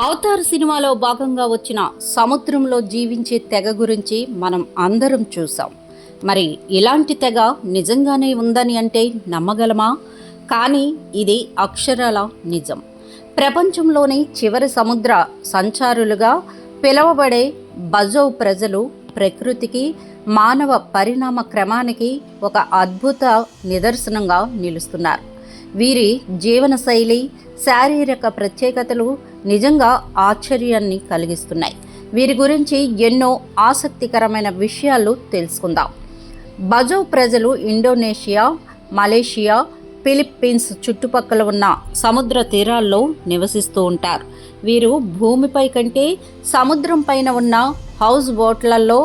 Avatar సినిమాలో భాగంగా వచ్చిన సముద్రంలో జీవించే తెగ గురించి మనం అందరం చూసాం. మరి ఇలాంటి తెగ నిజంగానే ఉందని అంటే నమ్మగలమా? కానీ ఇది అక్షరాల నిజం. ప్రపంచంలోని చివరి సముద్ర సంచారులుగా పిలువబడే బజౌ ప్రజలు ప్రకృతికి, మానవ పరిణామ క్రమానికి ఒక అద్భుత నిదర్శనంగా నిలుస్తున్నారు. వీరి జీవనశైలి, శారీరక ప్రత్యేకతలు నిజంగా ఆశ్చర్యాన్ని కలిగిస్తున్నాయి. వీరి గురించి ఎన్నో ఆసక్తికరమైన విషయాలు తెలుసుకుందాం. బజౌ ప్రజలు ఇండోనేషియా, మలేషియా, ఫిలిప్పీన్స్ చుట్టుపక్కల ఉన్న సముద్ర తీరాల్లో నివసిస్తూ ఉంటారు. వీరు భూమిపై కంటే సముద్రం పైన ఉన్న హౌస్ బోట్లలో,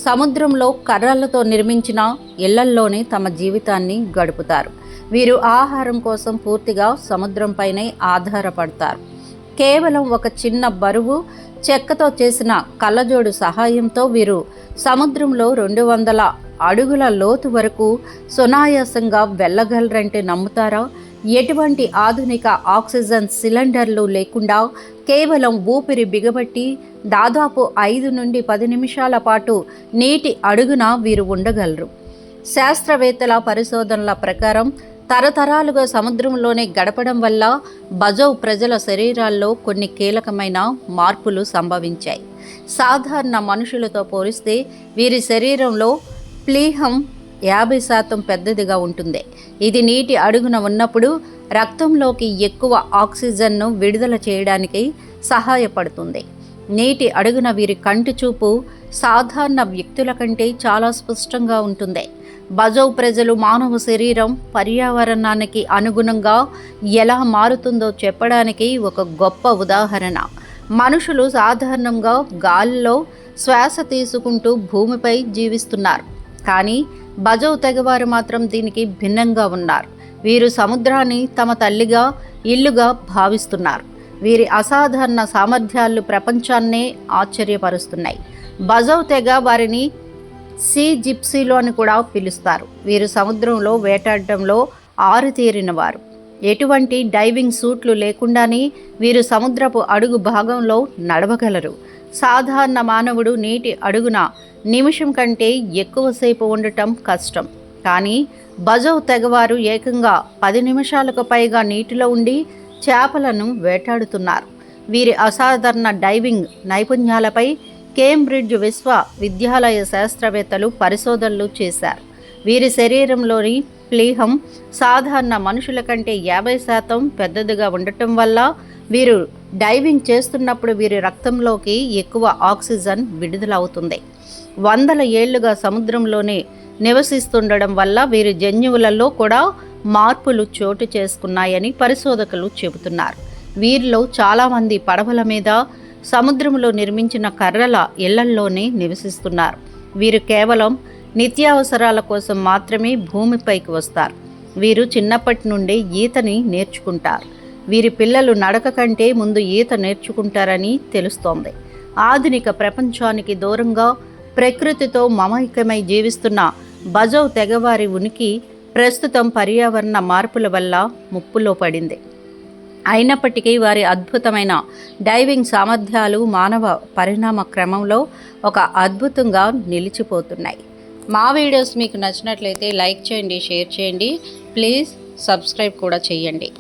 సముద్రంలో కర్రలతో నిర్మించిన ఇళ్లల్లోనే తమ జీవితాన్ని గడుపుతారు. వీరు ఆహారం కోసం పూర్తిగా సముద్రంపైనే ఆధారపడతారు. కేవలం ఒక చిన్న బరువు చెక్కతో చేసిన కళ్ళజోడు సహాయంతో వీరు సముద్రంలో 200 అడుగుల లోతు వరకు సునాయాసంగా వెళ్ళగలరంటే నమ్ముతారా? ఎటువంటి ఆధునిక ఆక్సిజన్ సిలిండర్లు లేకుండా కేవలం ఊపిరి బిగబట్టి దాదాపు 5 నుండి 10 నిమిషాల పాటు నీటి అడుగున వీరు ఉండగలరు. శాస్త్రవేత్తల పరిశోధనల ప్రకారం తరతరాలుగా సముద్రంలోనే గడపడం వల్ల బజౌ ప్రజల శరీరాల్లో కొన్ని కీలకమైన మార్పులు సంభవించాయి. సాధారణ మనుషులతో పోలిస్తే వీరి శరీరంలో ప్లీహం 50% పెద్దదిగా ఉంటుంది. ఇది నీటి అడుగున ఉన్నప్పుడు రక్తంలోకి ఎక్కువ ఆక్సిజన్ను విడుదల చేయడానికి సహాయపడుతుంది. నీటి అడుగున వీరి కంటి చూపు సాధారణ వ్యక్తుల కంటే చాలా స్పష్టంగా ఉంటుంది. బజౌ ప్రజలు మానవ శరీరం పర్యావరణానికి అనుగుణంగా ఎలా మారుతుందో చెప్పడానికి ఒక గొప్ప ఉదాహరణ. మనుషులు సాధారణంగా గాలిలో శ్వాస తీసుకుంటూ భూమిపై జీవిస్తున్నారు. కానీ బజౌ తెగవారు మాత్రం దీనికి భిన్నంగా ఉన్నారు. వీరు సముద్రాన్ని తమ తల్లిగా, ఇల్లుగా భావిస్తున్నారు. వీరి అసాధారణ సామర్థ్యాలు ప్రపంచాన్నే ఆశ్చర్యపరుస్తున్నాయి. బజౌ తెగ వారిని సీ జిప్సీలు అని కూడా పిలుస్తారు. వీరు సముద్రంలో వేటాడటంలో ఆరితేరిన వారు. ఎటువంటి డైవింగ్ సూట్లు లేకుండానే వీరు సముద్రపు అడుగు భాగంలో నడవగలరు. సాధారణ మానవుడు నీటి అడుగున నిమిషం కంటే ఎక్కువసేపు ఉండటం కష్టం. కానీ బజౌ తెగవారు ఏకంగా 10 నిమిషాలకు పైగా నీటిలో ఉండి చేపలను వేటాడుతున్నారు. వీరి అసాధారణ డైవింగ్ నైపుణ్యాలపై కేంబ్రిడ్జ్ విశ్వవిద్యాలయ శాస్త్రవేత్తలు పరిశోధనలు చేశారు. వీరి శరీరంలోని ప్లీహం సాధారణ మనుషుల కంటే 50% పెద్దదిగా ఉండటం వల్ల వీరు డైవింగ్ చేస్తున్నప్పుడు వీరి రక్తంలోకి ఎక్కువ ఆక్సిజన్ విడుదలవుతుంది. 100 ఏళ్లుగా సముద్రంలోనే నివసిస్తుండడం వల్ల వీరి జన్యువులలో కూడా మార్పులు చోటు చేసుకున్నాయని పరిశోధకులు చెబుతున్నారు. వీరిలో చాలామంది పడవల మీద, సముద్రంలో నిర్మించిన కర్రల ఇళ్లల్లోనే నివసిస్తున్నారు. వీరు కేవలం నిత్యావసరాల కోసం మాత్రమే భూమిపైకి వస్తారు. వీరు చిన్నప్పటి నుండి ఈతని నేర్చుకుంటారు. వీరి పిల్లలు నడక కంటే ముందు ఈత నేర్చుకుంటారని తెలుస్తోంది. ఆధునిక ప్రపంచానికి దూరంగా ప్రకృతితో మమైకమై జీవిస్తున్న బజౌ తెగవారి ఉనికి ప్రస్తుతం పర్యావరణ మార్పుల వల్ల ముప్పులో పడింది. అయినప్పటికీ వారి అద్భుతమైన డైవింగ్ సామర్థ్యాలు మానవ పరిణామ క్రమంలో ఒక అద్భుతంగా నిలిచిపోతున్నాయి. మా వీడియోస్ మీకు నచ్చినట్లయితే లైక్ చేయండి, షేర్ చేయండి, ప్లీజ్ సబ్స్క్రైబ్ కూడా చేయండి.